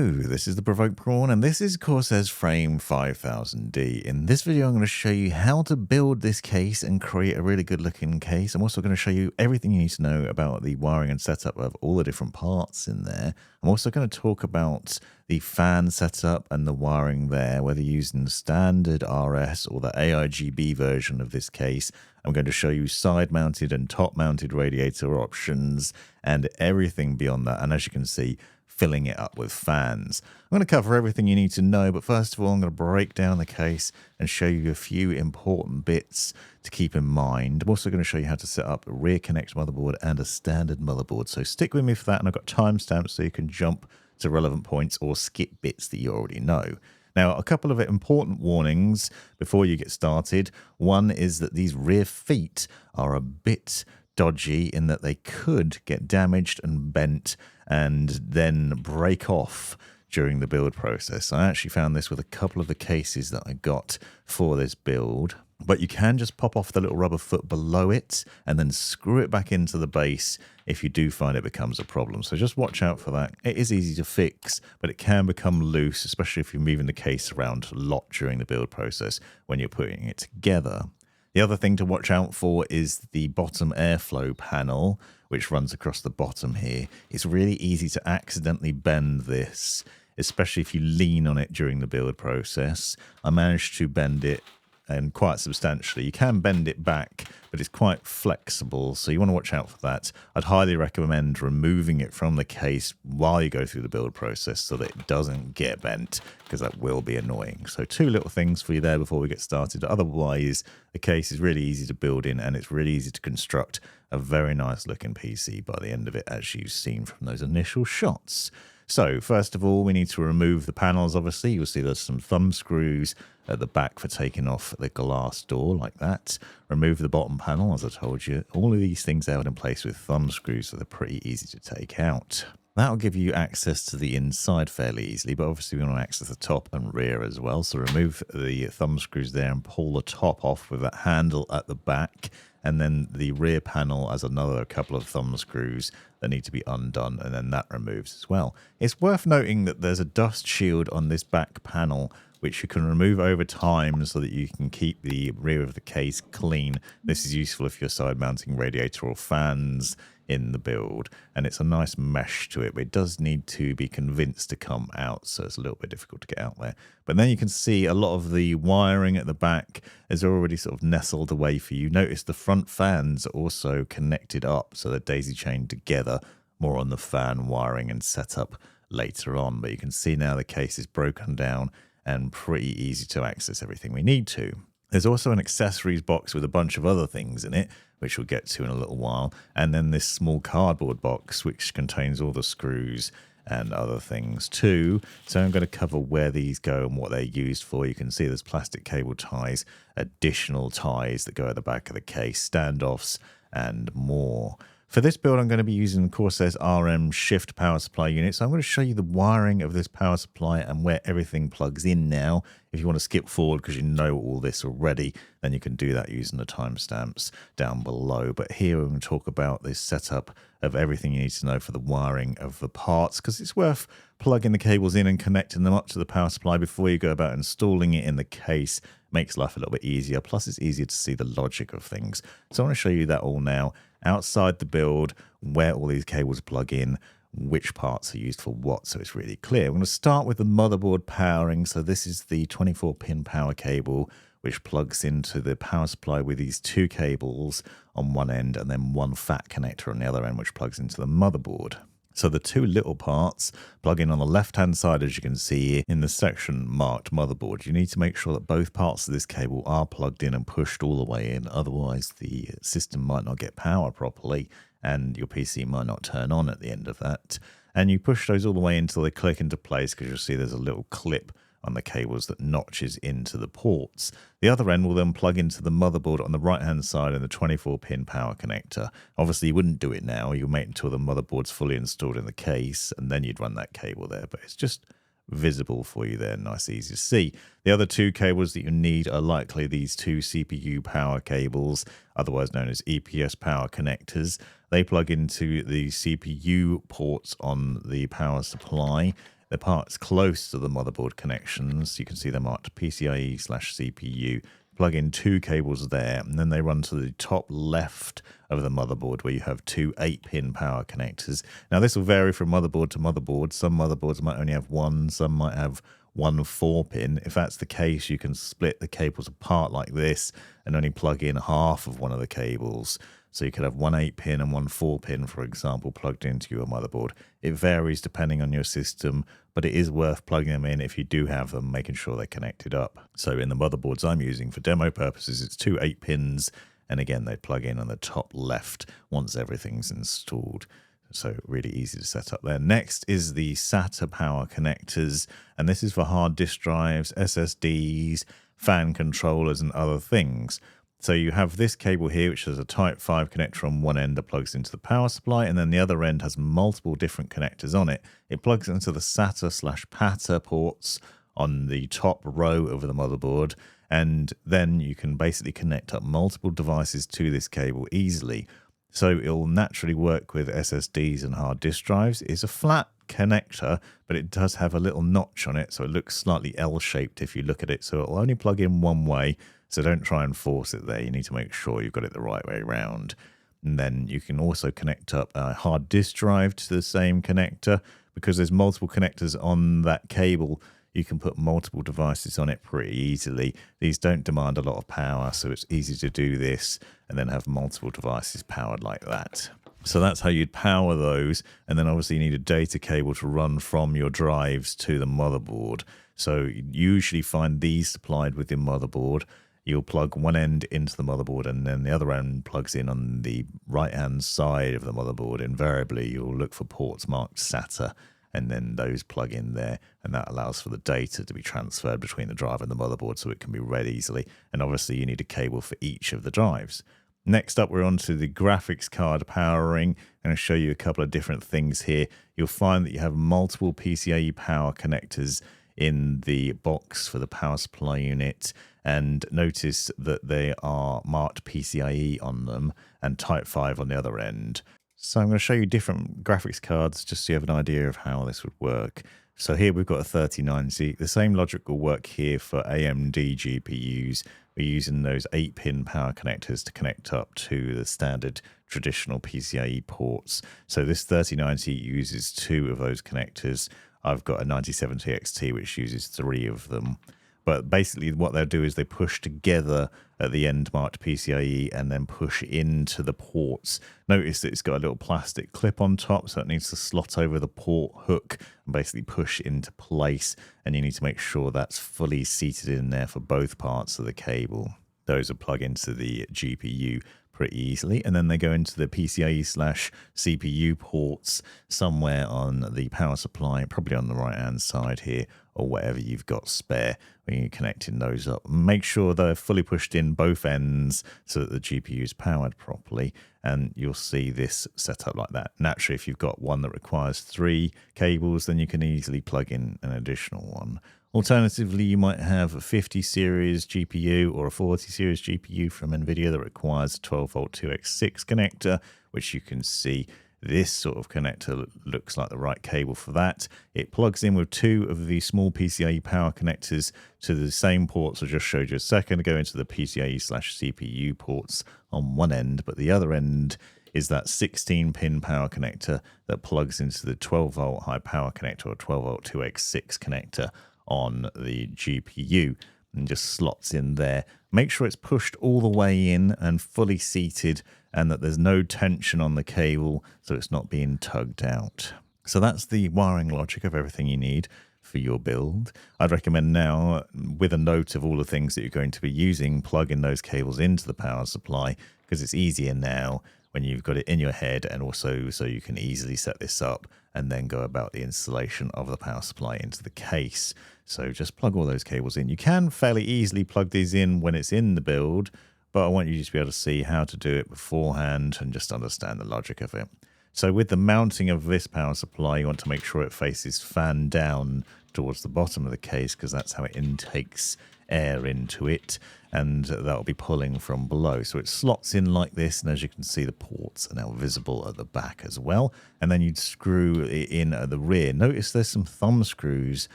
Hello, this is the Provoked Prawn and this is Corsair's Frame 5000D. In this video I'm going to show you how to build this case and create a really good looking case. I'm also going to show you everything you need to know about the wiring and setup of all the different parts in there. I'm also going to talk about the fan setup and the wiring there, whether you're using the standard RS or the ARGB version of this case. I'm going to show you side mounted and top mounted radiator options and everything beyond that. And as you can see, filling it up with fans. I'm going to cover everything you need to know, but first of all, I'm going to break down the case and show you a few important bits to keep in mind. I'm also going to show you how to set up a rear Connect motherboard and a standard motherboard. So stick with me for that, and I've got timestamps so you can jump to relevant points or skip bits that you already know. Now, a couple of important warnings before you get started. One is that these rear feet are a bit dodgy in that they could get damaged and bent and then break off during the build process. I actually found this with a couple of the cases that I got for this build, but you can just pop off the little rubber foot below it and then screw it back into the base if you do find it becomes a problem. So just watch out for that. It is easy to fix, but it can become loose, especially if you're moving the case around a lot during the build process when you're putting it together. The other thing to watch out for is the bottom airflow panel, which runs across the bottom here. It's really easy to accidentally bend this, especially if you lean on it during the build process. I managed to bend it, and quite substantially. You can bend it back, but it's quite flexible, so you want to watch out for that. I'd highly recommend removing it from the case while you go through the build process so that it doesn't get bent, because that will be annoying. So two little things for you there before we get started. Otherwise, the case is really easy to build in, and it's really easy to construct a very nice looking PC by the end of it, as you've seen from those initial shots. So first of all, we need to remove the panels. Obviously, you'll see there's some thumb screws at the back for taking off the glass door like that. Remove the bottom panel, as I told you. All of these things out in place with thumb screws, so they're pretty easy to take out. That'll give you access to the inside fairly easily, but obviously we want to access the top and rear as well. So remove the thumb screws there and pull the top off with that handle at the back. And then the rear panel has another couple of thumb screws that need to be undone, and then that removes as well. It's worth noting that there's a dust shield on this back panel, which you can remove over time so that you can keep the rear of the case clean. This is useful if you're side mounting radiator or fans in the build, and it's a nice mesh to it, but it does need to be convinced to come out, so it's a little bit difficult to get out there. But then you can see a lot of the wiring at the back is already sort of nestled away for you. Notice the front fans are also connected up, so they're daisy chained together. More on the fan wiring and setup later on, but you can see now the case is broken down and pretty easy to access everything we need to. There's also an accessories box with a bunch of other things in it, which we'll get to in a little while. And then this small cardboard box, which contains all the screws and other things too. So I'm going to cover where these go and what they're used for. You can see there's plastic cable ties, additional ties that go at the back of the case, standoffs, and more. For this build, I'm going to be using Corsair's RM shift power supply unit. So I'm going to show you the wiring of this power supply and where everything plugs in now. If you want to skip forward because you know all this already, then you can do that using the timestamps down below. But here we're going to talk about this setup of everything you need to know for the wiring of the parts, because it's worth plugging the cables in and connecting them up to the power supply before you go about installing it in the case. Makes life a little bit easier. Plus, it's easier to see the logic of things. So I want to show you that all now. Outside the build, where all these cables plug in, which parts are used for what, so it's really clear. I'm going to start with the motherboard powering. So this is the 24-pin power cable, which plugs into the power supply with these two cables on one end and then one fat connector on the other end, which plugs into the motherboard. So the two little parts plug in on the left-hand side, as you can see in the section marked motherboard. You need to make sure that both parts of this cable are plugged in and pushed all the way in. Otherwise, the system might not get power properly and your PC might not turn on at the end of that. And you push those all the way until they click into place, because you'll see there's a little clip on the cables that notches into the ports. The other end will then plug into the motherboard on the right hand side in the 24-pin power connector. Obviously you wouldn't do it now, you'll wait until the motherboard's fully installed in the case and then you'd run that cable there, but it's just visible for you there, nice easy to see. The other two cables that you need are likely these two CPU power cables, otherwise known as EPS power connectors. They plug into the CPU ports on the power supply the parts close to the motherboard connections. You can see they're marked PCIe/CPU. Plug in 2 cables there, and then they run to the top left of the motherboard where you have 2 8-pin power connectors. Now this will vary from motherboard to motherboard. Some motherboards might only have 1, some might have 1 4-pin. If that's the case, you can split the cables apart like this and only plug in half of one of the cables. So you could have 1 8-pin and 1 4-pin, for example, plugged into your motherboard. It varies depending on your system, but it is worth plugging them in if you do have them, making sure they're connected up. So in the motherboards I'm using for demo purposes, it's 2 8-pins, and again, they plug in on the top left once everything's installed. So really easy to set up there. Next is the SATA power connectors, and this is for hard disk drives, SSDs, fan controllers, and other things. So you have this cable here, which has a Type 5 connector on one end that plugs into the power supply, and then the other end has multiple different connectors on it. It plugs into the SATA/PATA ports on the top row of the motherboard, and then you can basically connect up multiple devices to this cable easily. So it'll naturally work with SSDs and hard disk drives. It's a flat connector, but it does have a little notch on it, so it looks slightly L-shaped if you look at it. So it'll only plug in one way, so don't try and force it there. You need to make sure you've got it the right way around. And then you can also connect up a hard disk drive to the same connector. Because there's multiple connectors on that cable, you can put multiple devices on it pretty easily. These don't demand a lot of power, so it's easy to do this and then have multiple devices powered like that. So that's how you'd power those. And then obviously you need a data cable to run from your drives to the motherboard. So you usually find these supplied with your motherboard. You'll plug one end into the motherboard and then the other end plugs in on the right-hand side of the motherboard. Invariably, you'll look for ports marked SATA, and then those plug in there, and that allows for the data to be transferred between the drive and the motherboard so it can be read easily. And obviously, you need a cable for each of the drives. Next up, we're on to the graphics card powering. I'm going to show you a couple of different things here. You'll find that you have multiple PCIe power connectors in the box for the power supply unit, and notice that they are marked PCIe on them and Type 5 on the other end. So I'm going to show you different graphics cards just so you have an idea of how this would work. So here we've got a 3090. The same logic will work here for AMD GPUs. We're using those 8-pin power connectors to connect up to the standard traditional PCIe ports. So this 3090 uses 2 of those connectors. I've got a 9070 XT which uses 3 of them. But basically what they'll do is they push together at the end marked PCIe and then push into the ports. Notice that it's got a little plastic clip on top, so it needs to slot over the port hook and basically push into place. And you need to make sure that's fully seated in there for both parts of the cable. Those will plug into the GPU pretty easily, and then they go into the PCIe/CPU ports somewhere on the power supply, probably on the right hand side here, or whatever you've got spare when you're connecting those up. Make sure they're fully pushed in both ends so that the GPU is powered properly, and you'll see this set up like that. Naturally, if you've got one that requires 3 cables, then you can easily plug in an additional one. Alternatively, you might have a 50 series GPU or a 40 series GPU from NVIDIA that requires a 12-volt 2x6 connector, which you can see this sort of connector looks like the right cable for that. It plugs in with 2 of the small PCIe power connectors to the same ports I just showed you a second ago, into the PCIe/CPU ports on one end, but the other end is that 16-pin power connector that plugs into the 12-volt high power connector or 12-volt 2x6 connector on the GPU and just slots in there. Make sure it's pushed all the way in and fully seated, and that there's no tension on the cable so it's not being tugged out. So that's the wiring logic of everything you need for your build. I'd recommend now, with a note of all the things that you're going to be using, plugging those cables into the power supply, because it's easier now when you've got it in your head, and also so you can easily set this up and then go about the installation of the power supply into the case. So just plug all those cables in. You can fairly easily plug these in when it's in the build, but I want you to be able to see how to do it beforehand and just understand the logic of it. So with the mounting of this power supply, you want to make sure it faces fan down towards the bottom of the case, because that's how it intakes air into it, and that'll be pulling from below. So it slots in like this, and as you can see, the ports are now visible at the back as well. And then you'd screw it in at the rear. Notice there's some thumb screws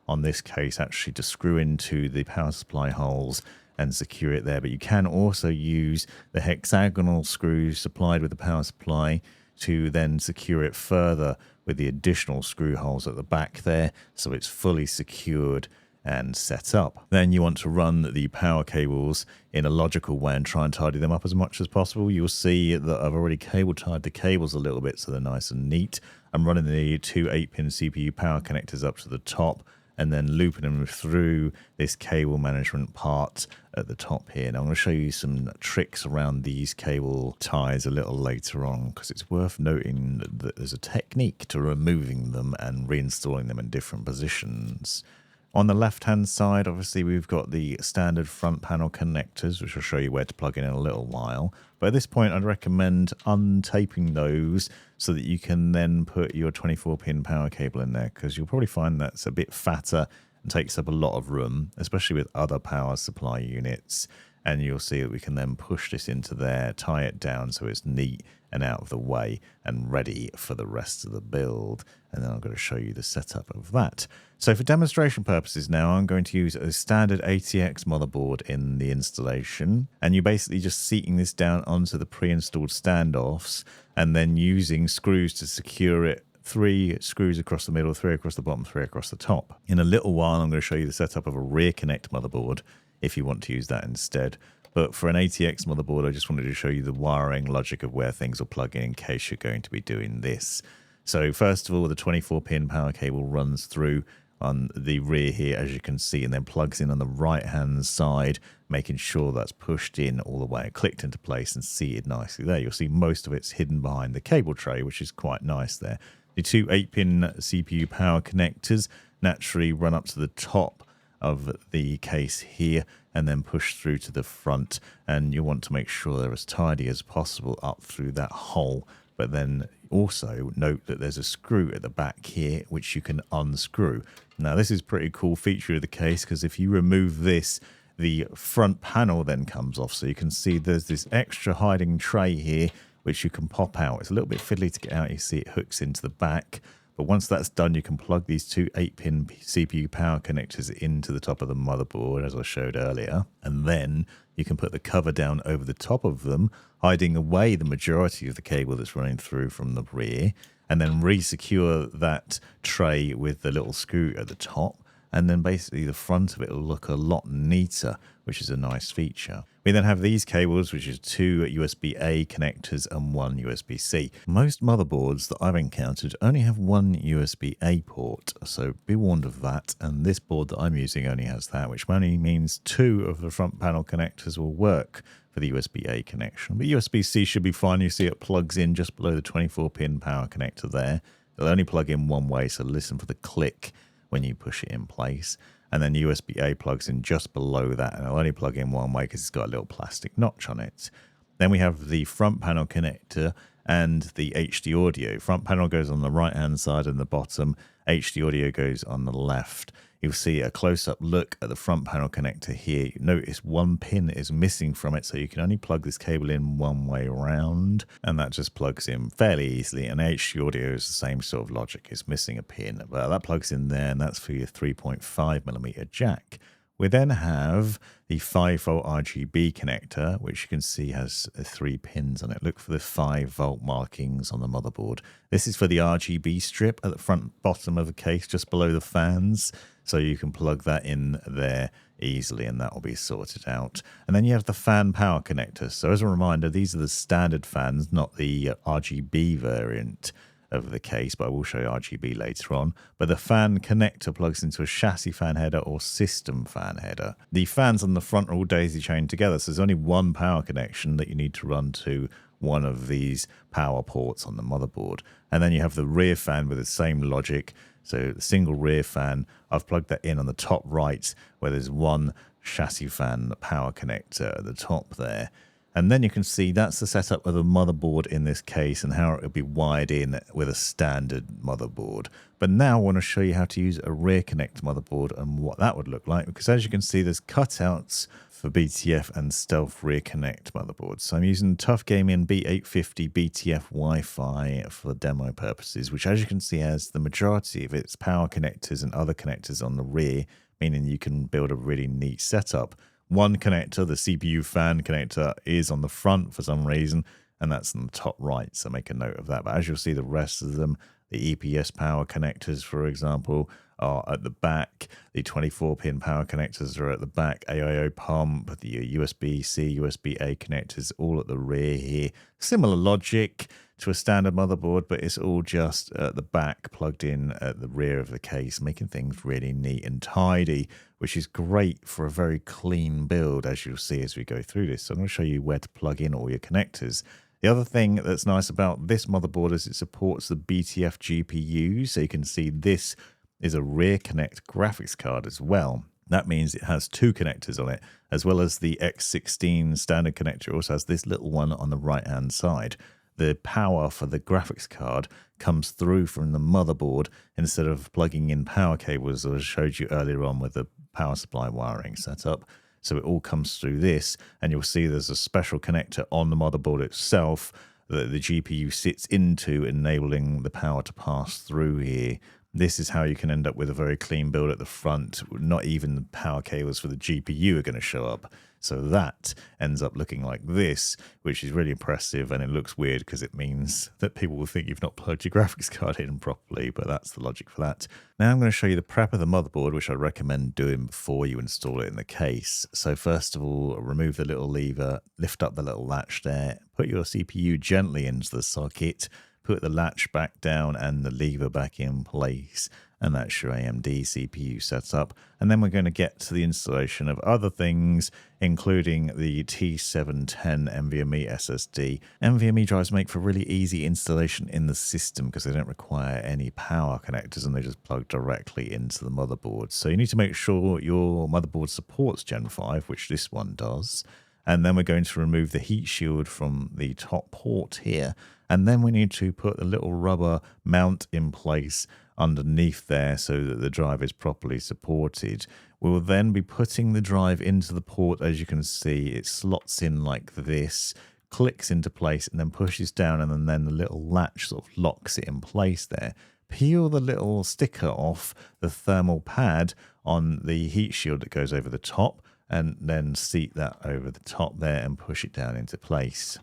on this case actually to screw into the power supply holes and secure it there, but you can also use the hexagonal screws supplied with the power supply to then secure it further with the additional screw holes at the back there, so it's fully secured and set up. Then you want to run the power cables in a logical way and try and tidy them up as much as possible. You'll see that I've already cable tied the cables a little bit so they're nice and neat. I'm running the two 8-pin CPU power connectors up to the top and then looping them through this cable management part at the top here. Now I'm going to show you some tricks around these cable ties a little later on, because it's worth noting that there's a technique to removing them and reinstalling them in different positions. On the left-hand side, obviously, we've got the standard front panel connectors, which I'll show you where to plug in a little while. But at this point, I'd recommend untaping those so that you can then put your 24-pin power cable in there, because you'll probably find that's a bit fatter and takes up a lot of room, especially with other power supply units. And you'll see that we can then push this into there, tie it down so it's neat and out of the way and ready for the rest of the build. And then I'm going to show you the setup of that. So for demonstration purposes now, I'm going to use a standard ATX motherboard in the installation. And you're basically just seating this down onto the pre-installed standoffs and then using screws to secure it. 3 screws across the middle, 3 across the bottom, 3 across the top. In a little while, I'm going to show you the setup of a rear Connect motherboard if you want to use that instead. But for an ATX motherboard, I just wanted to show you the wiring logic of where things will plug in case you're going to be doing this. So first of all, the 24-pin power cable runs through on the rear here, as you can see, and then plugs in on the right-hand side, making sure that's pushed in all the way, clicked into place and seated nicely there. You'll see most of it's hidden behind the cable tray, which is quite nice there. The two 8-pin CPU power connectors naturally run up to the top of the case here and then push through to the front, and you want to make sure they're as tidy as possible up through that hole. But then also note that there's a screw at the back here which you can unscrew. Now this is a pretty cool feature of the case, because if you remove this, the front panel then comes off, so you can see there's this extra hiding tray here which you can pop out. It's a little bit fiddly to get out. You see it hooks into the back. But once that's done, you can plug these two 8-pin CPU power connectors into the top of the motherboard, as I showed earlier. And then you can put the cover down over the top of them, hiding away the majority of the cable that's running through from the rear, and then re-secure that tray with the little screw at the top. And then basically the front of it will look a lot neater, which is a nice feature. We then have these cables, which is 2 USB-A connectors and 1 USB-C. Most motherboards that I've encountered only have 1 USB-A port, so be warned of that. And this board that I'm using only has that, which only means 2 of the front panel connectors will work for the USB-A connection. But USB-C should be fine. You see it plugs in just below the 24-pin power connector there. It'll only plug in one way, so listen for the click when you push it in place. And then USB-A plugs in just below that, and it'll only plug in one way because it's got a little plastic notch on it. Then we have the front panel connector and the HD audio. Front panel goes on the right-hand side and the bottom. HD audio goes on the left. You'll see a close-up look at the front panel connector here. You notice one pin is missing from it, so you can only plug this cable in one way around, and that just plugs in fairly easily. And HD audio is the same sort of logic. It's missing a pin, but that plugs in there, and that's for your 3.5mm jack. We then have the 5V RGB connector, which you can see has 3 pins on it. Look for the 5V markings on the motherboard. This is for the RGB strip at the front bottom of the case, just below the fans. So you can plug that in there easily and that will be sorted out. And then you have the fan power connector. So as a reminder, these are the standard fans, not the RGB variant of the case, but I will show you RGB later on. But the fan connector plugs into a chassis fan header or system fan header. The fans on the front are all daisy chained together, so there's only one power connection that you need to run to one of these power ports on the motherboard. And then you have the rear fan with the same logic. So the single rear fan, I've plugged that in on the top right where there's one chassis fan power connector at the top there. And then you can see that's the setup of the motherboard in this case and how it would be wired in with a standard motherboard. But now I want to show you how to use a rear connect motherboard and what that would look like, because as you can see, there's cutouts for BTF and Stealth rear connect motherboards. So I'm using Tough Gaming B850 BTF Wi-Fi for demo purposes, which as you can see has the majority of its power connectors and other connectors on the rear, meaning you can build a really neat setup. One connector, the CPU fan connector, is on the front for some reason, and that's in the top right, so make a note of that. But as you'll see, the rest of them, the EPS power connectors, for example, are at the back. The 24-pin power connectors are at the back. AIO pump, the USB-C, USB-A connectors, all at the rear here. Similar logic to a standard motherboard, but it's all just at the back, plugged in at the rear of the case, making things really neat and tidy, which is great for a very clean build, as you'll see as we go through this. So I'm going to show you where to plug in all your connectors. The other thing that's nice about this motherboard is it supports the BTF GPU, so you can see this is a rear connect graphics card as well. That means it has two connectors on it, as well as the X16 standard connector. It also has this little one on the right-hand side. The power for the graphics card comes through from the motherboard instead of plugging in power cables, as I showed you earlier on with the power supply wiring setup. So it all comes through this, and you'll see there's a special connector on the motherboard itself that the GPU sits into, enabling the power to pass through here. This is how you can end up with a very clean build at the front. Not even the power cables for the GPU are going to show up. So that ends up looking like this, which is really impressive, and it looks weird because it means that people will think you've not plugged your graphics card in properly, but that's the logic for that. Now I'm going to show you the prep of the motherboard, which I recommend doing before you install it in the case. So first of all, remove the little lever, lift up the little latch there, put your CPU gently into the socket, put the latch back down and the lever back in place, and that's your AMD CPU setup. And then we're going to get to the installation of other things, including the T710 NVMe SSD. NVMe drives make for really easy installation in the system because they don't require any power connectors and they just plug directly into the motherboard. So you need to make sure your motherboard supports Gen 5, which this one does. And then we're going to remove the heat shield from the top port here. And then we need to put a little rubber mount in place underneath there so that the drive is properly supported. We will then be putting the drive into the port. As you can see, it slots in like this, clicks into place, and then pushes down, and then the little latch sort of locks it in place there. Peel the little sticker off the thermal pad on the heat shield that goes over the top, and then seat that over the top there and push it down into place.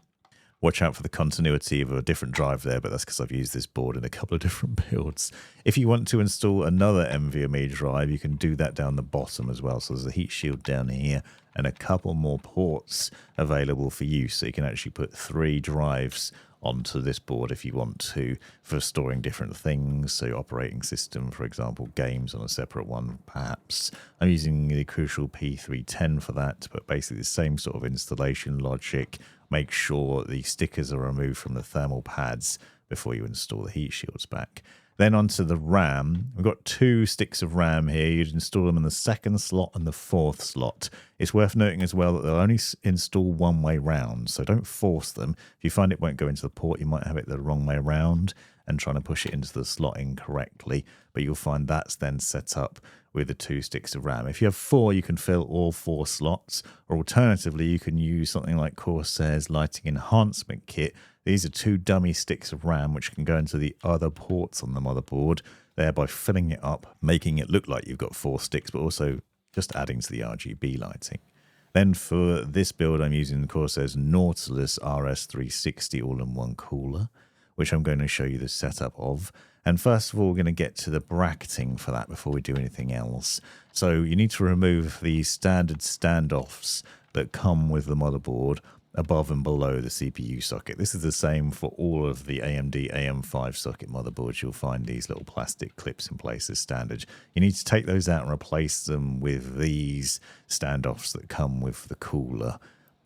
Watch out for the continuity of a different drive there, but that's because I've used this board in a couple of different builds. If you want to install another NVMe drive, you can do that down the bottom as well. So there's a heat shield down here and a couple more ports available for use. So you can actually put 3 drives onto this board if you want to, for storing different things. So operating system, for example, games on a separate one perhaps. I'm using the Crucial P310 for that, but basically the same sort of installation logic. Make sure the stickers are removed from the thermal pads before you install the heat shields back. Then onto the RAM. We've got 2 sticks of RAM here. You'd install them in the 2nd slot and the 4th slot. It's worth noting as well that they'll only install one way round, so don't force them. If you find it won't go into the port, you might have it the wrong way round and trying to push it into the slot incorrectly, but you'll find that's then set up with the 2 sticks of RAM. If you have 4, you can fill all 4 slots, or alternatively, you can use something like Corsair's Lighting Enhancement Kit. These are 2 dummy sticks of RAM which can go into the other ports on the motherboard, thereby filling it up, making it look like you've got 4 sticks, but also just adding to the RGB lighting. Then for this build, I'm using Corsair's Nautilus RS360 all-in-one cooler, which I'm going to show you the setup of. And first of all, we're going to get to the bracketing for that before we do anything else. So you need to remove the standard standoffs that come with the motherboard above and below the CPU socket. This is the same for all of the AMD AM5 socket motherboards. You'll find these little plastic clips in place as standard. You need to take those out and replace them with these standoffs that come with the cooler.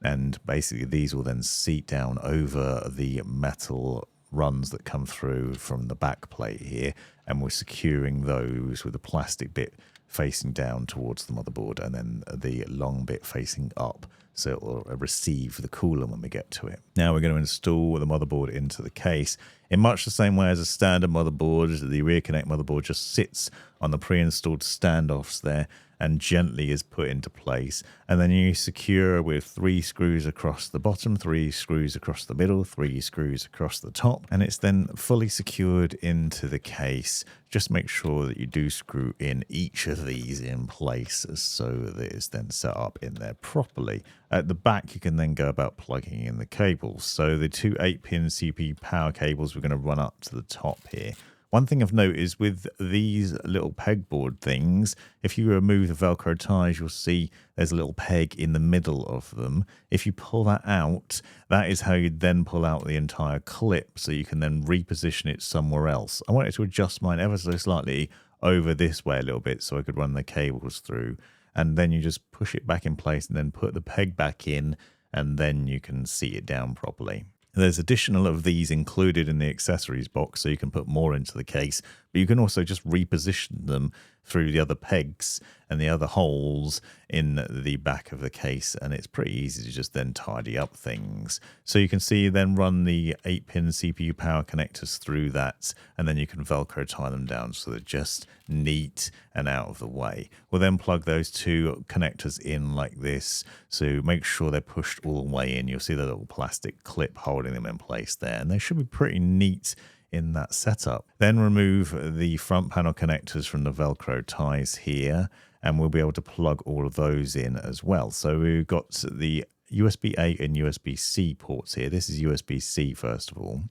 And basically these will then seat down over the metal runs that come through from the back plate here, and we're securing those with a plastic bit facing down towards the motherboard and then the long bit facing up, so it will receive the coolant when we get to it. Now we're going to install the motherboard into the case in much the same way as a standard motherboard. The rear Connect motherboard just sits on the pre-installed standoffs there and gently is put into place, and then you secure with 3 screws across the bottom, 3 screws across the middle, 3 screws across the top, and it's then fully secured into the case. Just make sure that you do screw in each of these in place so that it's then set up in there properly. At the back, you can then go about plugging in the cables. So the 2 8-pin CPU power cables we're going to run up to the top here. One thing of note is with these little pegboard things, if you remove the Velcro ties, you'll see there's a little peg in the middle of them. If you pull that out, that is how you then pull out the entire clip, so you can then reposition it somewhere else. I wanted to adjust mine ever so slightly over this way a little bit so I could run the cables through, and then you just push it back in place and then put the peg back in, and then you can seat it down properly. There's additional of these included in the accessories box, so you can put more into the case, but you can also just reposition them through the other pegs and the other holes in the back of the case, and it's pretty easy to just then tidy up things. So you can see then run the 8-pin CPU power connectors through that, and then you can Velcro tie them down so they're just neat and out of the way. We'll then plug those 2 connectors in like this, so make sure they're pushed all the way in. You'll see the little plastic clip holding them in place there, and they should be pretty neat in that setup. Then remove the front panel connectors from the Velcro ties here, and we'll be able to plug all of those in as well. So we've got the USB-A and USB-C ports here. This is USB-C first of all.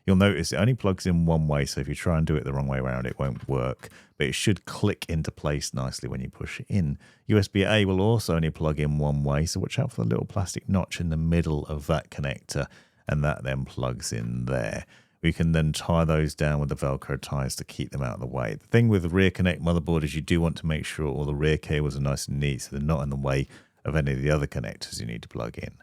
You'll notice it only plugs in one way, so if you try and do it the wrong way around, it won't work, but it should click into place nicely when you push it in. USB-A will also only plug in one way, so watch out for the little plastic notch in the middle of that connector, and that then plugs in there. We can then tie those down with the Velcro ties to keep them out of the way. The thing with the rear Connect motherboard is you do want to make sure all the rear cables are nice and neat so they're not in the way of any of the other connectors you need to plug in.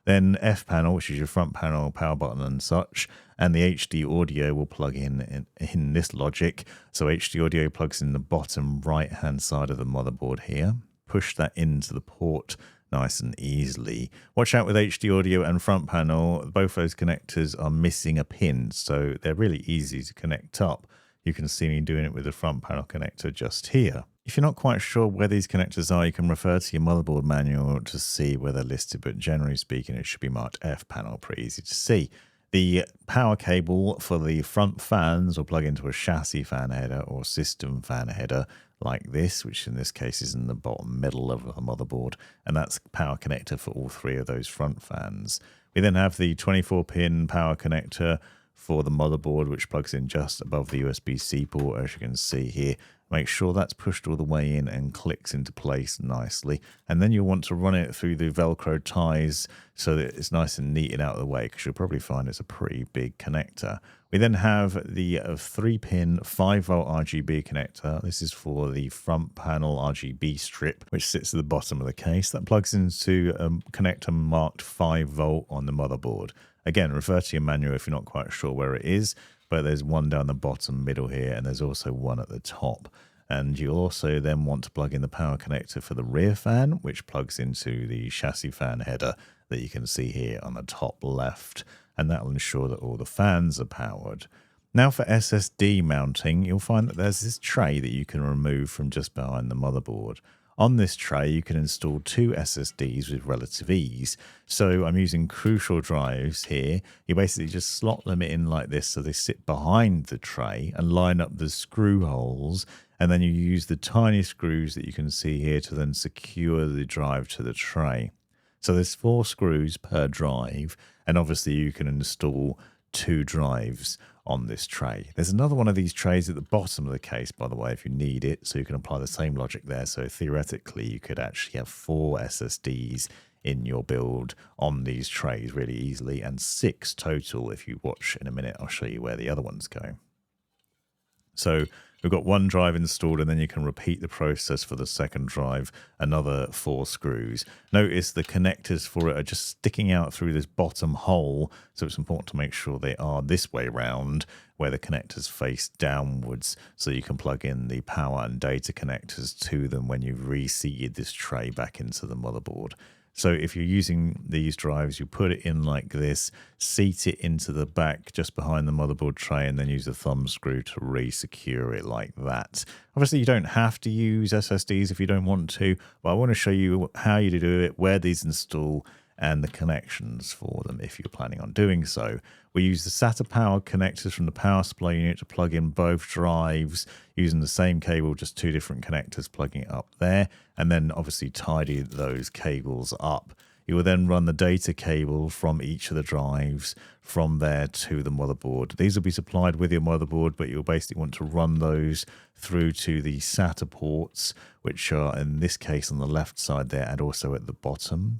Then F panel, which is your front panel, power button and such, and the HD audio will plug in this logic. So HD audio plugs in the bottom right hand side of the motherboard here. Push that into the port nice and easily. Watch out with HD audio and front panel, both those connectors are missing a pin, so they're really easy to connect up. You can see me doing it with the front panel connector just here. If you're not quite sure where these connectors are, you can refer to your motherboard manual to see where they're listed, but generally speaking it should be marked F panel, pretty easy to see. The power cable for the front fans will plug into a chassis fan header or system fan header like this, which in this case is in the bottom middle of the motherboard, and that's the power connector for all 3 of those front fans. We then have the 24-pin power connector for the motherboard, which plugs in just above the USB-C port, as you can see here. Make sure that's pushed all the way in and clicks into place nicely. And then you'll want to run it through the Velcro ties so that it's nice and neat and out of the way, because you'll probably find it's a pretty big connector. We then have the 3-pin 5-volt RGB connector. This is for the front panel RGB strip, which sits at the bottom of the case. That plugs into a connector marked 5-volt on the motherboard. Again, refer to your manual if you're not quite sure where it is, but there's one down the bottom middle here, and there's also one at the top. And you also then want to plug in the power connector for the rear fan, which plugs into the chassis fan header that you can see here on the top left, and that will ensure that all the fans are powered. Now for SSD mounting, you'll find that there's this tray that you can remove from just behind the motherboard. On this tray, you can install 2 SSDs with relative ease. So I'm using crucial drives here. You basically just slot them in like this so they sit behind the tray and line up the screw holes. And then you use the tiny screws that you can see here to then secure the drive to the tray. So there's 4 screws per drive, and obviously you can install 2 drives on this tray. There's another one of these trays at the bottom of the case, by the way, if you need it, so you can apply the same logic there. So theoretically, you could actually have 4 SSDs in your build on these trays really easily, and 6 total. If you watch in a minute, I'll show you where the other ones go. So We've got one drive installed, and then you can repeat the process for the second drive, another 4 screws. Notice the connectors for it are just sticking out through this bottom hole, so it's important to make sure they are this way round, where the connectors face downwards, so you can plug in the power and data connectors to them when you've reseated this tray back into the motherboard. So if you're using these drives, you put it in like this, seat it into the back just behind the motherboard tray, and then use a thumb screw to re-secure it like that. Obviously, you don't have to use SSDs if you don't want to, but I want to show you how you do it, where these install, and the connections for them if you're planning on doing so. We use the SATA power connectors from the power supply unit to plug in both drives using the same cable, just 2 different connectors plugging it up there, and then obviously tidy those cables up. You will then run the data cable from each of the drives from there to the motherboard. These will be supplied with your motherboard, but you'll basically want to run those through to the SATA ports, which are in this case on the left side there and also at the bottom.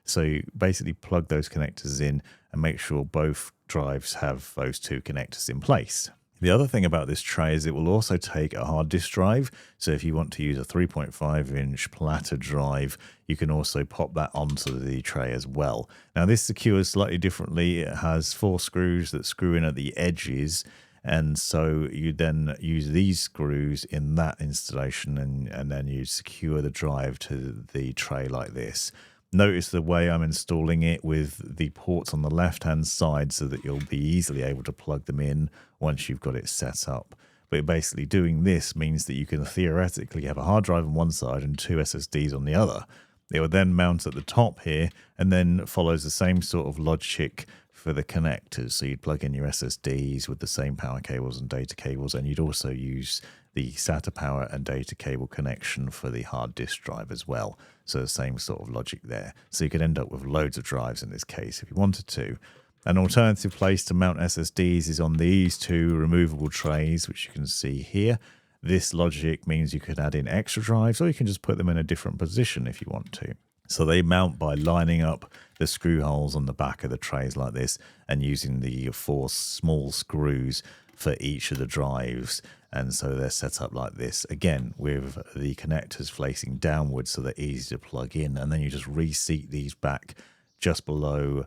So you basically plug those connectors in and make sure both drives have those 2 connectors in place. The other thing about this tray is it will also take a hard disk drive. So if you want to use a 3.5-inch platter drive, you can also pop that onto the tray as well. Now this secures slightly differently. It has 4 screws that screw in at the edges. And so you then use these screws in that installation, and then you secure the drive to the tray like this. Notice the way I'm installing it with the ports on the left-hand side so that you'll be easily able to plug them in once you've got it set up. But basically doing this means that you can theoretically have a hard drive on one side and 2 SSDs on the other. It will then mount at the top here and then follows the same sort of logic for the connectors. So you'd plug in your SSDs with the same power cables and data cables, and you'd also use the SATA power and data cable connection for the hard disk drive as well. So the same sort of logic there. So you could end up with loads of drives in this case if you wanted to. An alternative place to mount SSDs is on these 2 removable trays, which you can see here. This logic means you could add in extra drives, or you can just put them in a different position if you want to. So they mount by lining up the screw holes on the back of the trays like this and using the 4 small screws for each of the drives. And so they're set up like this, again, with the connectors facing downwards so they're easy to plug in. And then you just reseat these back just below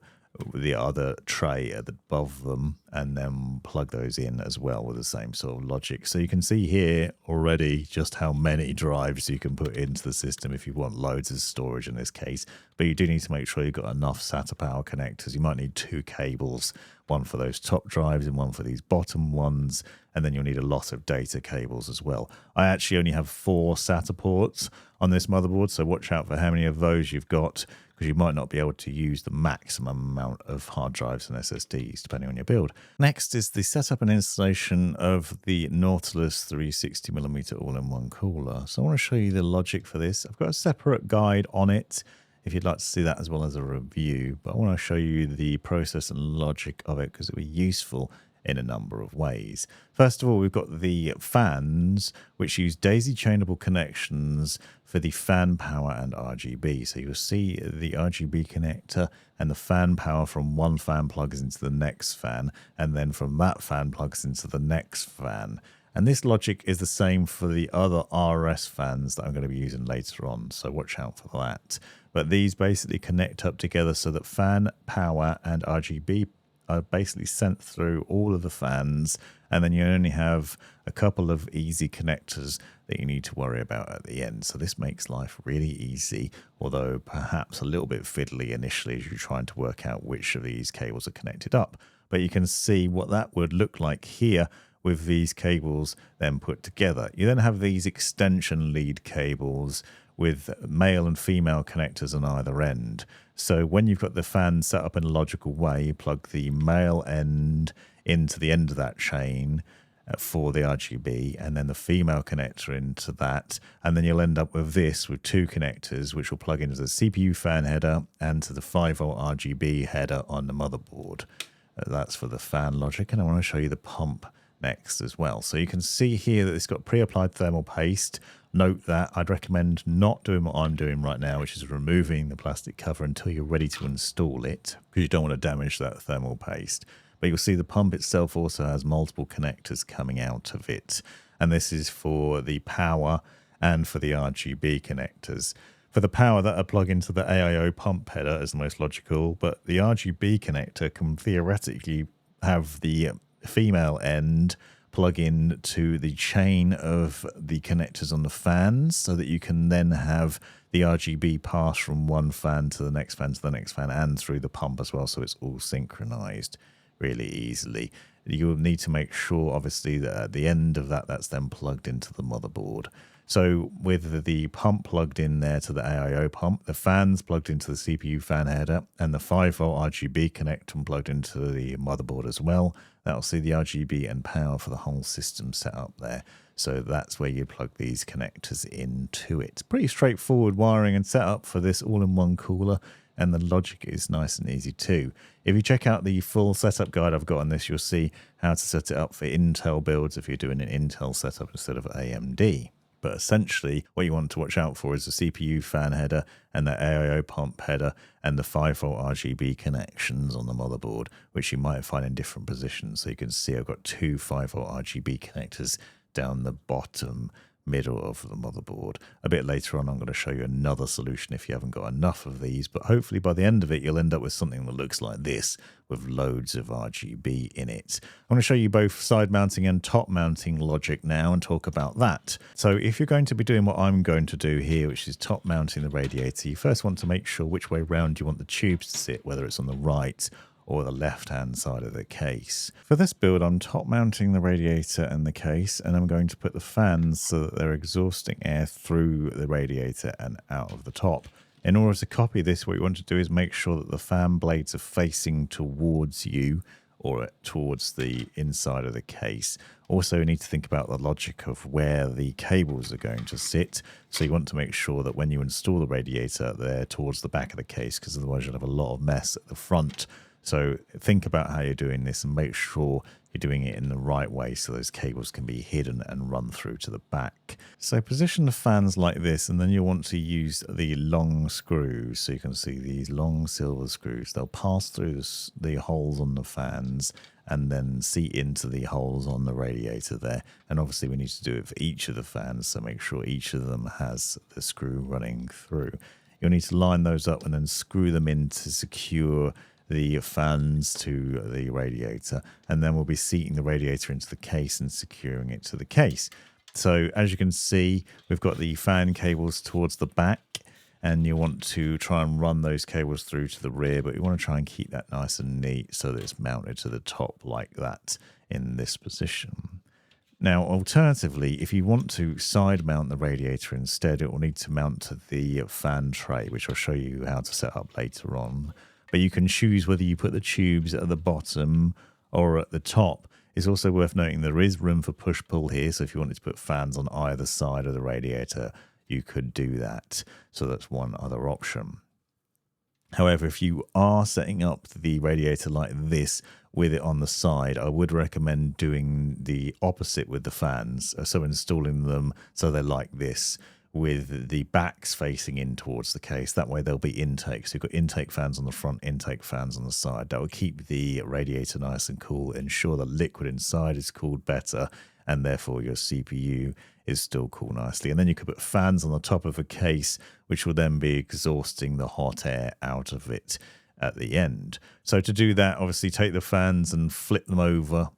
the other tray above them, and then plug those in as well with the same sort of logic. So you can see here already just how many drives you can put into the system if you want loads of storage in this case. But you do need to make sure you've got enough SATA power connectors. You might need 2 cables, one for those top drives and one for these bottom ones, and then you'll need a lot of data cables as well. I actually only have 4 SATA ports on this motherboard, so watch out for how many of those you've got, because you might not be able to use the maximum amount of hard drives and SSDs depending on your build. Next is the setup and installation of the Nautilus 360mm all-in-one cooler. So I want to show you the logic for this. I've got a separate guide on it if you'd like to see that as well as a review, but I want to show you the process and logic of it because it'll be useful in a number of ways. First of all, we've got the fans, which use daisy chainable connections for the fan power and RGB. So you'll see the RGB connector and the fan power from one fan plugs into the next fan, and then from that fan plugs into the next fan. And this logic is the same for the other RS fans that I'm going to be using later on, so watch out for that. But these basically connect up together so that fan power and RGB are basically sent through all of the fans, and then you only have a couple of easy connectors that you need to worry about at the end. So this makes life really easy, although perhaps a little bit fiddly initially as you're trying to work out which of these cables are connected up. But you can see what that would look like here with these cables then put together. You then have these extension lead cables with male and female connectors on either end. So when you've got the fan set up in a logical way, you plug the male end into the end of that chain for the RGB, and then the female connector into that, and then you'll end up with this with 2 connectors which will plug into the CPU fan header and to the 5V RGB header on the motherboard. That's for the fan logic, and I want to show you the pump next as well. So you can see here that it's got pre-applied thermal paste. Note that I'd recommend not doing what I'm doing right now, which is removing the plastic cover until you're ready to install it, because you don't want to damage that thermal paste. but you'll see the pump itself also has multiple connectors coming out of it. And this is for the power and for the RGB connectors. For the power, that'll plug into the AIO pump header as the most logical, but the RGB connector can theoretically have the female end plug in to the chain of the connectors on the fans, so that you can then have the RGB pass from one fan to the next fan to the next fan and through the pump as well, so it's all synchronized really easily. You'll need to make sure, obviously, that at the end of that, that's then plugged into the motherboard. So with the pump plugged in there to the AIO pump, the fans plugged into the CPU fan header, and the 5V RGB connector plugged into the motherboard as well, that'll see the RGB and power for the whole system set up there. So that's where you plug these connectors into it. Pretty straightforward wiring and setup for this all-in-one cooler, and the logic is nice and easy too. If you check out the full setup guide I've got on this, you'll see how to set it up for Intel builds if you're doing an Intel setup instead of AMD. But essentially, what you want to watch out for is the CPU fan header and the AIO pump header and the 5V RGB connections on the motherboard, which you might find in different positions. So you can see I've got two 5V RGB connectors down the bottom middle of the motherboard. A bit later on, I'm going to show you another solution if you haven't got enough of these, but hopefully by the end of it, you'll end up with something that looks like this with loads of RGB in it. I'm going to show you both side mounting and top mounting logic now and talk about that. So if you're going to be doing what I'm going to do here, which is top mounting the radiator, you first want to make sure which way round you want the tubes to sit, whether it's on the right or the left-hand side of the case. For this build, I'm top mounting the radiator and the case, and I'm going to put the fans so that they're exhausting air through the radiator and out of the top. In order to copy this, what you want to do is make sure that the fan blades are facing towards you or towards the inside of the case. Also, you need to think about the logic of where the cables are going to sit. So you want to make sure that when you install the radiator, they're towards the back of the case, because otherwise you'll have a lot of mess at the front. So think about how you're doing this and make sure you're doing it in the right way so those cables can be hidden and run through to the back. So position the fans like this, and then you'll want to use the long screws. So you can see these long silver screws. They'll pass through the holes on the fans and then seat into the holes on the radiator there. And obviously we need to do it for each of the fans, so make sure each of them has the screw running through. You'll need to line those up and then screw them in to secure the fans to the radiator, and then we'll be seating the radiator into the case and securing it to the case. So as you can see, we've got the fan cables towards the back, and you want to try and run those cables through to the rear, but you want to try and keep that nice and neat so that it's mounted to the top like that in this position. Now, alternatively, if you want to side mount the radiator instead, it will need to mount to the fan tray, which I'll show you how to set up later on. But you can choose whether you put the tubes at the bottom or at the top. It's also worth noting there is room for push-pull here, so if you wanted to put fans on either side of the radiator, you could do that. So that's one other option. However, if you are setting up the radiator like this with it on the side, I would recommend doing the opposite with the fans. So installing them so they're like this, with the backs facing in towards the case. That way there'll be intakes. So you've got intake fans on the front, intake fans on the side. That will keep the radiator nice and cool, ensure the liquid inside is cooled better, and therefore your CPU is still cool nicely. And then you could put fans on the top of a case, which will then be exhausting the hot air out of it at the end. So to do that, obviously take the fans and flip them over.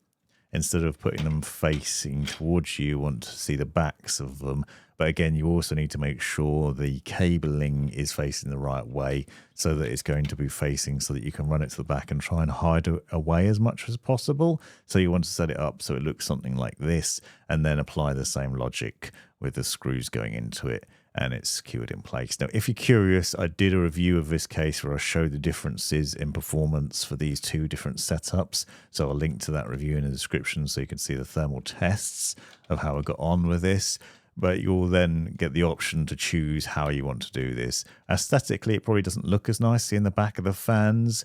Instead of putting them facing towards you, you want to see the backs of them. But again, you also need to make sure the cabling is facing the right way so that it's going to be facing so that you can run it to the back and try and hide it away as much as possible. So you want to set it up so it looks something like this, and then apply the same logic with the screws going into it, and it's secured in place. Now, if you're curious, I did a review of this case where I showed the differences in performance for these two different setups. So I'll link to that review in the description so you can see the thermal tests of how I got on with this. But you'll then get the option to choose how you want to do this. Aesthetically, it probably doesn't look as nicely in the back of the fans,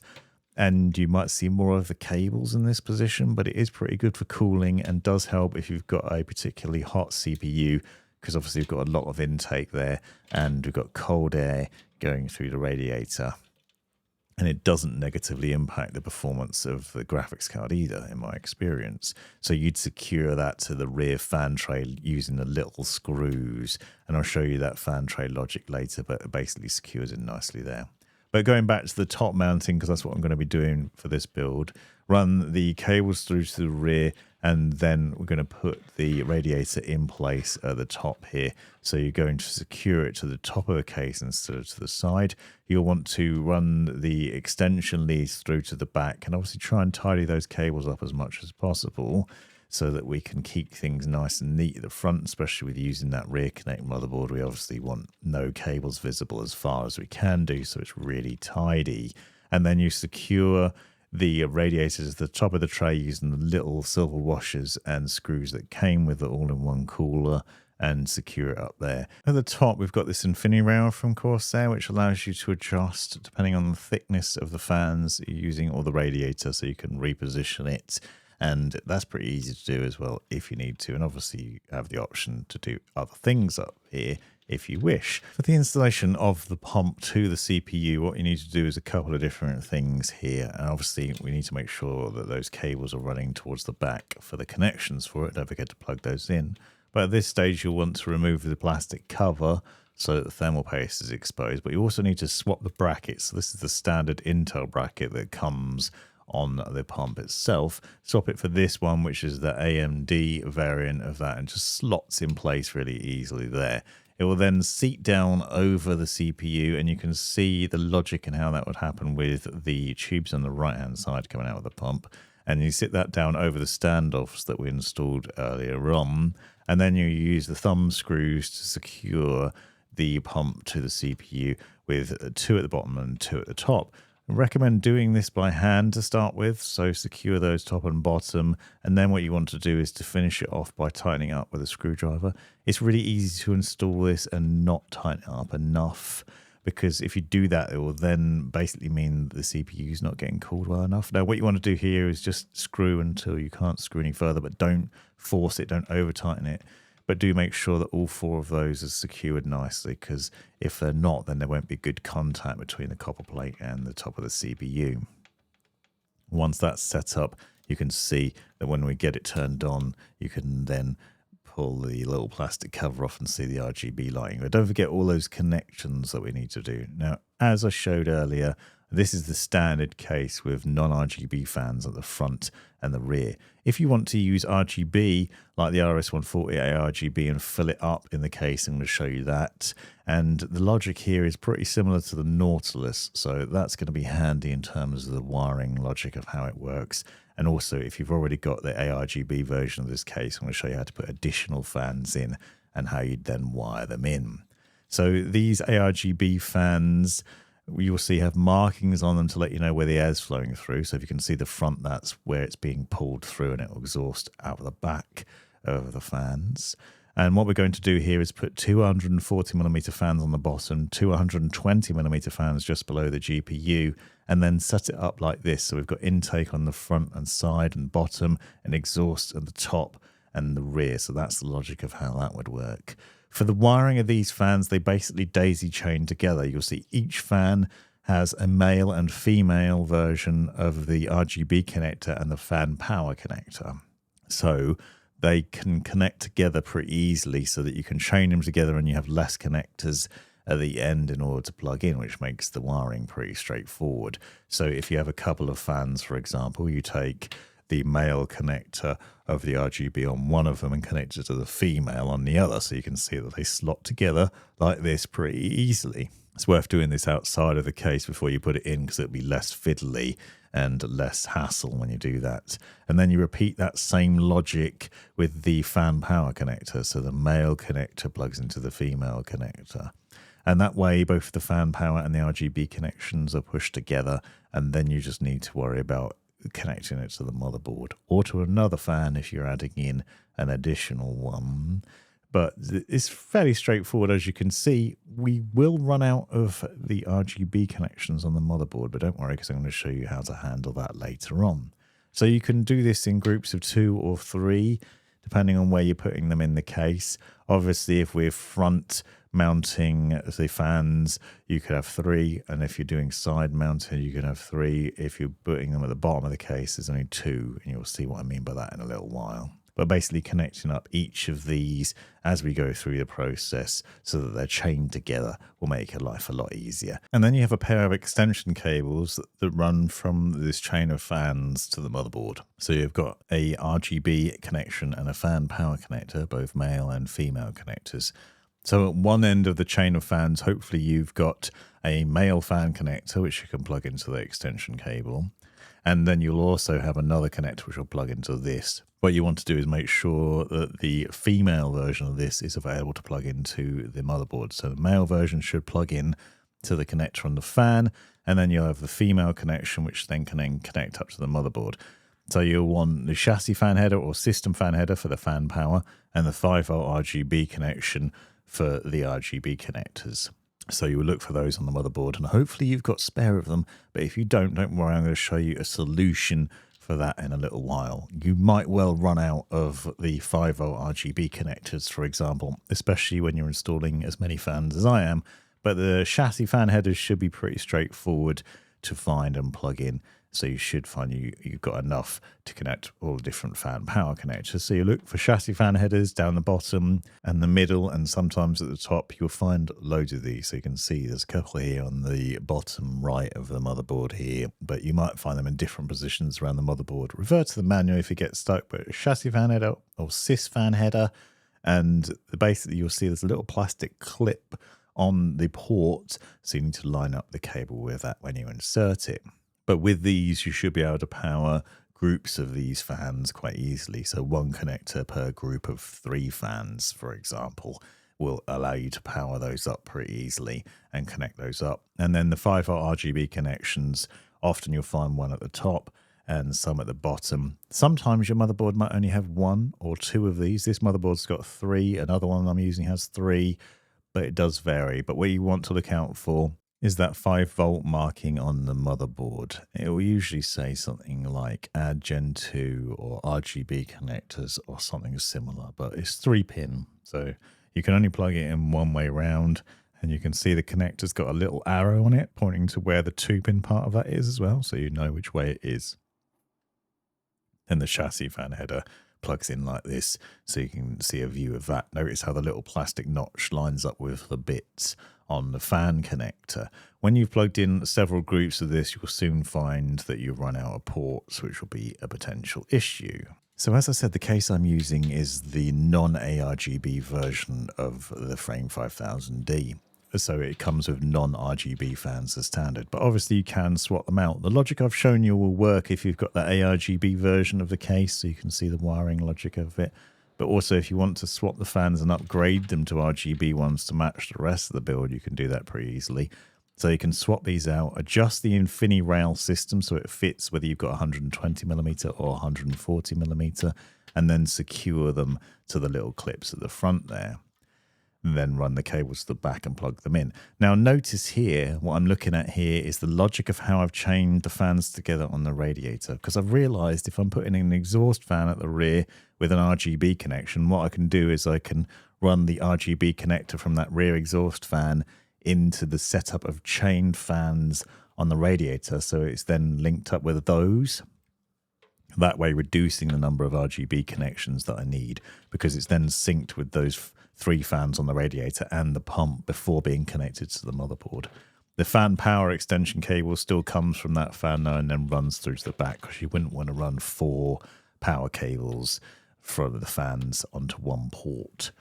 and you might see more of the cables in this position, but it is pretty good for cooling and does help if you've got a particularly hot CPU, because obviously we've got a lot of intake there and we've got cold air going through the radiator. And it doesn't negatively impact the performance of the graphics card either, in my experience. So you'd secure that to the rear fan tray using the little screws. And I'll show you that fan tray logic later, but it basically secures it nicely there. But going back to the top mounting, because that's what I'm going to be doing for this build, run the cables through to the rear, and then we're going to put the radiator in place at the top here. So you're going to secure it to the top of the case instead of to the side. You'll want to run the extension leads through to the back, and obviously try and tidy those cables up as much as possible so that we can keep things nice and neat at the front, especially with using that rear Connect motherboard. We obviously want no cables visible as far as we can do, so it's really tidy. And then you secure the radiators at the top of the tray using the little silver washers and screws that came with the all-in-one cooler, and secure it up there. At the top, we've got this infinity rail from Corsair, which allows you to adjust depending on the thickness of the fans using all the radiator, so you can reposition it. And that's pretty easy to do as well if you need to. And obviously you have the option to do other things up here if you wish. For the installation of the pump to the CPU, what you need to do is a couple of different things here. And obviously we need to make sure that those cables are running towards the back for the connections for it. Don't forget to plug those in. But at this stage, you'll want to remove the plastic cover so that the thermal paste is exposed. But you also need to swap the brackets. So this is the standard Intel bracket that comes on the pump itself. Swap it for this one, which is the AMD variant of that, and just slots in place really easily there. It will then seat down over the CPU, and you can see the logic and how that would happen with the tubes on the right-hand side coming out of the pump. And you sit that down over the standoffs that we installed earlier on, and then you use the thumb screws to secure the pump to the CPU with 2 at the bottom and 2 at the top. I recommend doing this by hand to start with, so secure those top and bottom, and then what you want to do is to finish it off by tightening up with a screwdriver. It's really easy to install this and not tighten it up enough, because if you do that, it will then basically mean the CPU is not getting cooled well enough. Now, what you want to do here is just screw until you can't screw any further, but don't force it, don't over tighten it. But do make sure that all 4 of those are secured nicely, because if they're not, then there won't be good contact between the copper plate and the top of the CPU. Once that's set up, you can see that when we get it turned on, you can then pull the little plastic cover off and see the RGB lighting. But don't forget all those connections that we need to do. Now, as I showed earlier, this is the standard case with non-RGB fans at the front and the rear. If you want to use RGB, like the RS140 ARGB, and fill it up in the case, I'm going to show you that. And the logic here is pretty similar to the Nautilus, so that's going to be handy in terms of the wiring logic of how it works. And also, if you've already got the ARGB version of this case, I'm going to show you how to put additional fans in and how you'd then wire them in. So these ARGB fans, you will see have markings on them to let you know where the air is flowing through. So if you can see the front, that's where it's being pulled through, and it will exhaust out of the back of the fans. And what we're going to do here is put 240mm fans on the bottom, 220mm fans just below the GPU, and then set it up like this. So we've got intake on the front and side and bottom, and exhaust at the top and the rear. So that's the logic of how that would work. For the wiring of these fans, they basically daisy chain together. You'll see each fan has a male and female version of the RGB connector and the fan power connector. So they can connect together pretty easily so that you can chain them together and you have less connectors at the end in order to plug in, which makes the wiring pretty straightforward. So if you have a couple of fans, for example, you take the male connector of the RGB on one of them and connect it to the female on the other, so you can see that they slot together like this pretty easily. It's worth doing this outside of the case before you put it in, because it'll be less fiddly and less hassle when you do that. And then you repeat that same logic with the fan power connector, so the male connector plugs into the female connector. And that way, both the fan power and the RGB connections are pushed together, and then you just need to worry about connecting it to the motherboard or to another fan if you're adding in an additional one. But it's fairly straightforward. As you can see, we will run out of the RGB connections on the motherboard, but don't worry, because I'm going to show you how to handle that later on. So you can do this in groups of 2 or 3, depending on where you're putting them in the case. Obviously, if we're front mounting the fans, you could have 3, and if you're doing side mounting, you can have 3. If you're putting them at the bottom of the case, there's only 2, and you'll see what I mean by that in a little while. But basically connecting up each of these as we go through the process so that they're chained together will make your life a lot easier. And then you have a pair of extension cables that run from this chain of fans to the motherboard. So you've got a RGB connection and a fan power connector, both male and female connectors. So at one end of the chain of fans, hopefully you've got a male fan connector, which you can plug into the extension cable. And then you'll also have another connector which will plug into this. What you want to do is make sure that the female version of this is available to plug into the motherboard. So the male version should plug in to the connector on the fan, and then you'll have the female connection, which then can connect up to the motherboard. So you'll want the chassis fan header or system fan header for the fan power, and the 5V RGB connection for the RGB connectors. So you will look for those on the motherboard, and hopefully you've got spare of them. But if you don't worry, I'm going to show you a solution for that in a little while. You might well run out of the 5V RGB connectors, for example, especially when you're installing as many fans as I am. But the chassis fan headers should be pretty straightforward to find and plug in. So you should find you've got enough to connect all the different fan power connectors. So you look for chassis fan headers down the bottom and the middle, and sometimes at the top you'll find loads of these. So you can see there's a couple here on the bottom right of the motherboard here, but you might find them in different positions around the motherboard. Revert to the manual if you get stuck, but a chassis fan header or sys fan header, and basically you'll see there's a little plastic clip on the port, so you need to line up the cable with that when you insert it. But with these, you should be able to power groups of these fans quite easily. So one connector per group of 3 fans, for example, will allow you to power those up pretty easily and connect those up. And then the 5V RGB connections, often you'll find one at the top and some at the bottom. Sometimes your motherboard might only have 1 or 2 of these. This motherboard's got 3. Another one I'm using has 3, but it does vary. But what you want to look out for is that 5V marking on the motherboard. It will usually say something like add Gen 2 or RGB connectors or something similar, but it's 3-pin. So you can only plug it in one way round, and you can see the connector's got a little arrow on it pointing to where the 2-pin part of that is as well, so you know which way it is. And the chassis fan header plugs in like this, so you can see a view of that. Notice how the little plastic notch lines up with the bits on the fan connector. When you've plugged in several groups of this, you'll soon find that you run out of ports, which will be a potential issue. So as I said, the case I'm using is the non-ARGB version of the Frame 5000D. So it comes with non-RGB fans as standard, but obviously you can swap them out. The logic I've shown you will work if you've got the ARGB version of the case, so you can see the wiring logic of it. But also if you want to swap the fans and upgrade them to RGB ones to match the rest of the build, you can do that pretty easily. So you can swap these out, adjust the InfiniRail system so it fits whether you've got 120mm or 140mm, and then secure them to the little clips at the front there. And then run the cables to the back and plug them in. Now notice here, what I'm looking at here is the logic of how I've chained the fans together on the radiator, because I've realized if I'm putting an exhaust fan at the rear with an RGB connection, what I can do is I can run the RGB connector from that rear exhaust fan into the setup of chained fans on the radiator, so it's then linked up with those. That way reducing the number of RGB connections that I need, because it's then synced with those 3 fans on the radiator and the pump before being connected to the motherboard. The fan power extension cable still comes from that fan now and then runs through to the back, because you wouldn't want to run 4 power cables from the fans onto one port.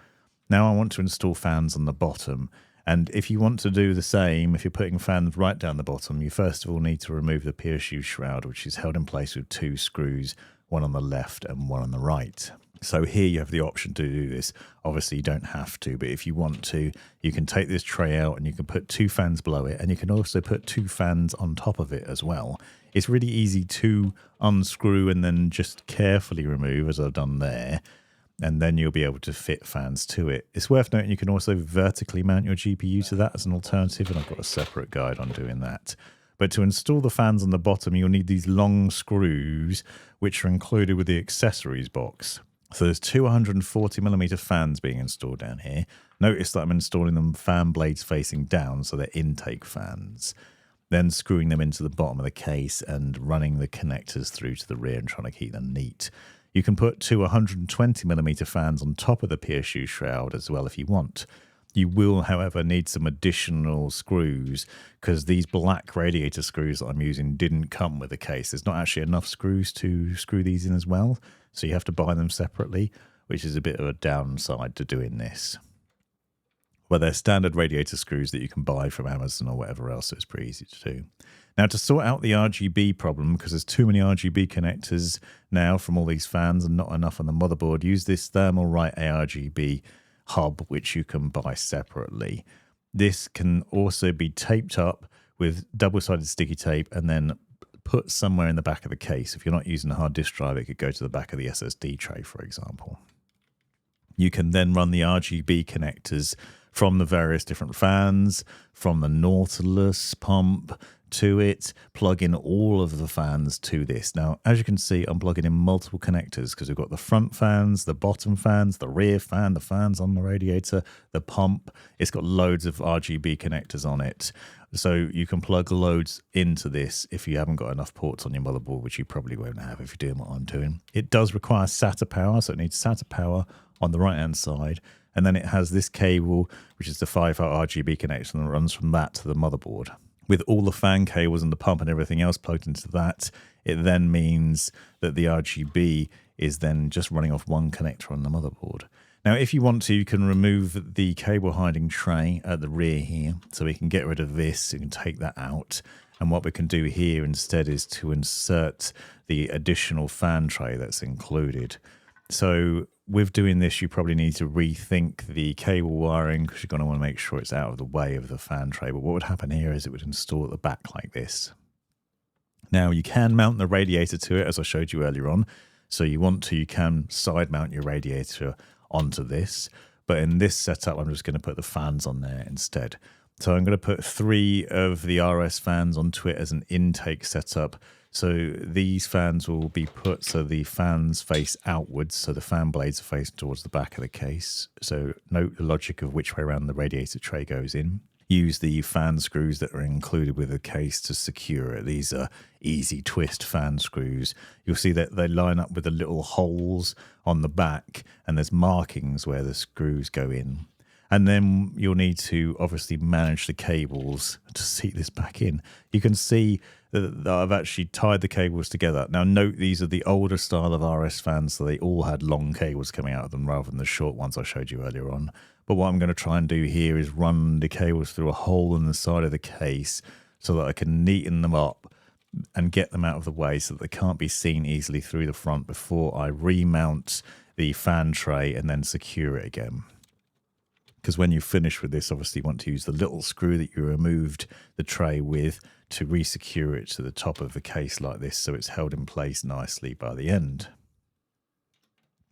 Now I want to install fans on the bottom, and if you want to do the same, if you're putting fans right down the bottom, you first of all need to remove the PSU shroud, which is held in place with 2 screws, one on the left and one on the right. So here you have the option to do this. Obviously you don't have to, but if you want to, you can take this tray out and you can put 2 fans below it, and you can also put 2 fans on top of it as well. It's really easy to unscrew and then just carefully remove, as I've done there, and then you'll be able to fit fans to it. It's worth noting you can also vertically mount your GPU to that as an alternative, and I've got a separate guide on doing that. But to install the fans on the bottom, you'll need these long screws, which are included with the accessories box. So there's 240mm fans being installed down here. Notice that I'm installing them fan blades facing down, so they're intake fans. Then screwing them into the bottom of the case and running the connectors through to the rear and trying to keep them neat. You can put two 120mm fans on top of the PSU shroud as well if you want. You will, however, need some additional screws because these black radiator screws that I'm using didn't come with the case. There's not actually enough screws to screw these in as well, so you have to buy them separately, which is a bit of a downside to doing this. Well, they're standard radiator screws that you can buy from Amazon or whatever else, so it's pretty easy to do. Now, to sort out the RGB problem, because there's too many RGB connectors now from all these fans and not enough on the motherboard, use this Thermalright ARGB Hub, which you can buy separately. This can also be taped up with double-sided sticky tape and then put somewhere in the back of the case. If you're not using a hard disk drive, it could go to the back of the SSD tray, for example. You can then run the RGB connectors from the various different fans, from the Nautilus pump to it, plug in all of the fans to this. Now, as you can see, I'm plugging in multiple connectors because we've got the front fans, the bottom fans, the rear fan, the fans on the radiator, the pump. It's got loads of RGB connectors on it. So you can plug loads into this if you haven't got enough ports on your motherboard, which you probably won't have if you're doing what I'm doing. It does require SATA power, so it needs SATA power on the right-hand side. And then it has this cable, which is the 5-volt RGB connection that runs from that to the motherboard. With all the fan cables and the pump and everything else plugged into that, it then means that the RGB is then just running off one connector on the motherboard. Now, if you want to, you can remove the cable hiding tray at the rear here. So we can get rid of this, you can take that out. And what we can do here instead is to insert the additional fan tray that's included. So with doing this, you probably need to rethink the cable wiring because you're going to want to make sure it's out of the way of the fan tray. But what would happen here is it would install at the back like this. Now, you can mount the radiator to it, as I showed you earlier on. So you want to, you can side mount your radiator onto this. But in this setup, I'm just going to put the fans on there instead. So I'm going to put 3 of the RS fans onto it as an intake setup. So these fans will be put so the fans face outwards, so the fan blades are facing towards the back of the case. So note the logic of which way around the radiator tray goes in. Use the fan screws that are included with the case to secure it. These are easy twist fan screws. You'll see that they line up with the little holes on the back, and there's markings where the screws go in. And then you'll need to obviously manage the cables to seat this back in. You can see that I've actually tied the cables together. Now note these are the older style of RS fans, so they all had long cables coming out of them rather than the short ones I showed you earlier on. But what I'm going to try and do here is run the cables through a hole in the side of the case so that I can neaten them up and get them out of the way so that they can't be seen easily through the front before I remount the fan tray and then secure it again. Because when you finish with this, obviously you want to use the little screw that you removed the tray with to re-secure it to the top of the case like this so it's held in place nicely by the end.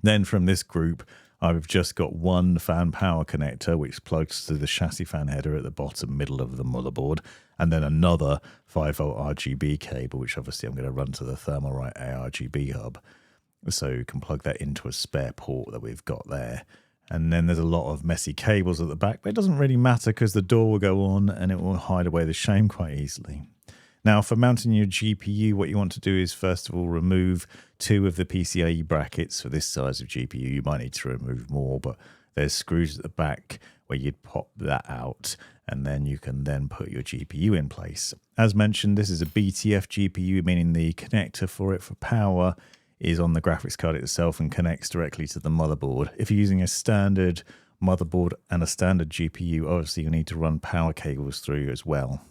Then from this group, I've just got one fan power connector which plugs to the chassis fan header at the bottom middle of the motherboard, and then another 5-volt RGB cable which obviously I'm going to run to the Thermalright RGB hub. So you can plug that into a spare port that we've got there. And then there's a lot of messy cables at the back, but it doesn't really matter because the door will go on and it will hide away the shame quite easily. Now, for mounting your GPU, what you want to do is first of all remove 2 of the PCIe brackets for this size of GPU. You might need to remove more, but there's screws at the back where you'd pop that out and then you can then put your GPU in place. As mentioned, this is a BTF GPU, meaning the connector for it for power is on the graphics card itself and connects directly to the motherboard. If you're using a standard motherboard and a standard GPU, obviously you need to run power cables through as well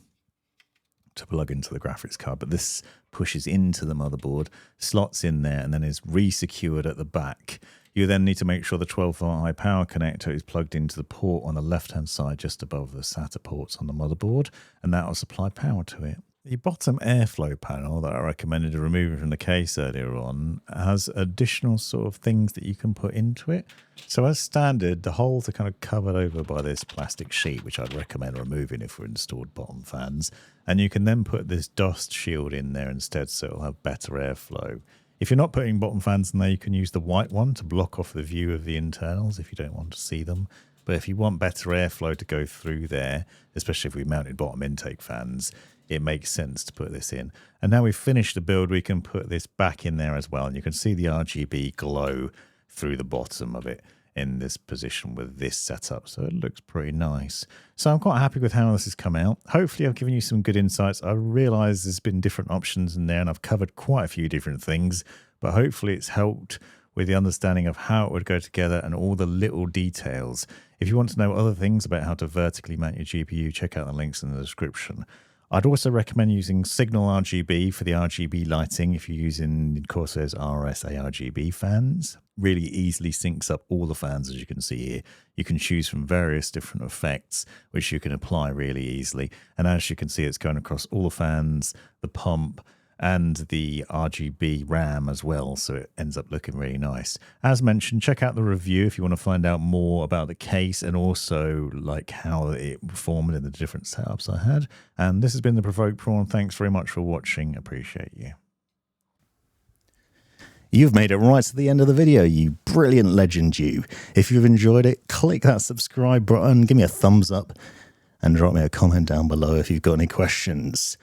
to plug into the graphics card. But this pushes into the motherboard, slots in there, and then is re-secured at the back. You then need to make sure the 12-volt high power connector is plugged into the port on the left-hand side just above the SATA ports on the motherboard, and that will supply power to it. The bottom airflow panel that I recommended removing from the case earlier on has additional sort of things that you can put into it. So as standard, the holes are kind of covered over by this plastic sheet, which I'd recommend removing if we're installed bottom fans. And you can then put this dust shield in there instead so it'll have better airflow. If you're not putting bottom fans in there, you can use the white one to block off the view of the internals if you don't want to see them. But if you want better airflow to go through there, especially if we mounted bottom intake fans, it makes sense to put this in. And now we've finished the build, we can put this back in there as well. And you can see the RGB glow through the bottom of it in this position with this setup. So it looks pretty nice. So I'm quite happy with how this has come out. Hopefully I've given you some good insights. I realize there's been different options in there and I've covered quite a few different things, but hopefully it's helped with the understanding of how it would go together and all the little details. If you want to know other things about how to vertically mount your GPU, check out the links in the description. I'd also recommend using Signal RGB for the RGB lighting if you're using Corsair's RS ARGB fans. Really easily syncs up all the fans, as you can see here. You can choose from various different effects, which you can apply really easily. And as you can see, it's going across all the fans, the pump, and the RGB RAM as well, so it ends up looking really nice. As mentioned, check out the review if you want to find out more about the case and also like how it performed in the different setups I had. And this has been the Provoked Prawn. Thanks very much for watching. Appreciate you. You've made it right to the end of the video, you brilliant legend you. If you've enjoyed it, click that subscribe button, give me a thumbs up, and drop me a comment down below if you've got any questions.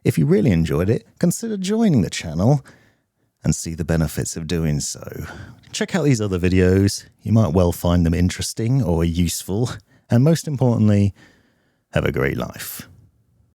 If you really enjoyed it, consider joining the channel and see the benefits of doing so. Check out these other videos. You might well find them interesting or useful. And most importantly, have a great life.